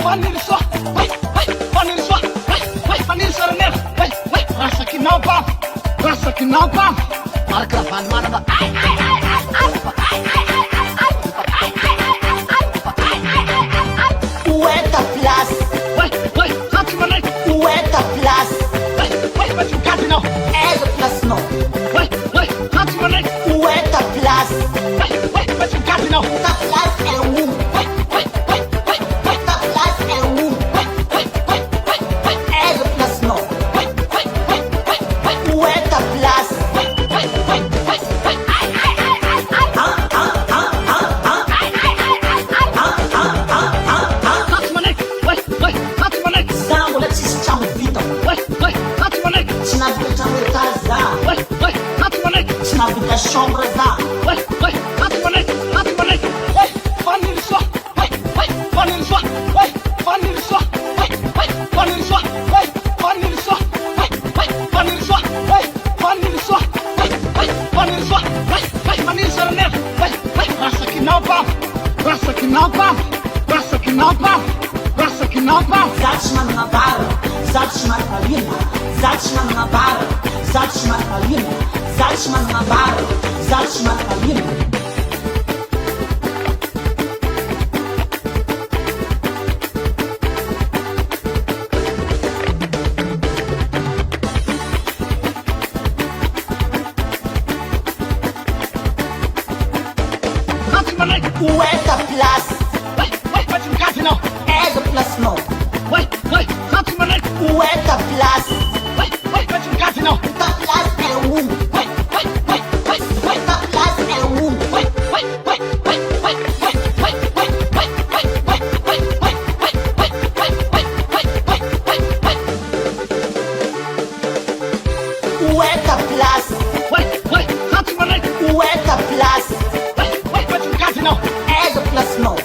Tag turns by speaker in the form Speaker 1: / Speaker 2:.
Speaker 1: Fanny le soir, ouais, ouais, Fanny le soir, ouais, ouais, Fanny le soir, ouais, ouais, rasa kinabam, marka fan manaba, ay,
Speaker 2: Où est ta place?
Speaker 1: ouais, ouais, Fatima,
Speaker 2: Où est ta place?
Speaker 1: ouais, ouais, but you got to know,
Speaker 2: Est de place non?
Speaker 1: ouais, ouais, Fatima,
Speaker 2: Où est ta place?
Speaker 1: ouais, ouais, but you got to know,
Speaker 2: Ta place est où?
Speaker 1: ouais, ouais, ouais, ouais, ouais,
Speaker 2: Ta place est où?
Speaker 1: ouais, ouais, ouais, ouais, ouais,
Speaker 2: Est de place non?
Speaker 1: ouais, ouais, ouais, ouais, ouais,
Speaker 2: Où est ta place?
Speaker 1: ouais, ouais, ouais, ouais, ouais,
Speaker 2: Zangu la sisi changu vito. Sina vita changu kaza. Sina vita chambre za. Zaczynam na bar, zaczynam na lima. Zaczynam na bar, zaczynam na lima. Zaczynam na bar, zaczynam na lima. Où est ta place? Est de place non? Où est ta place? Ta place est où? Ta place est où? Où est ta place? Où est ta place? Est de place non?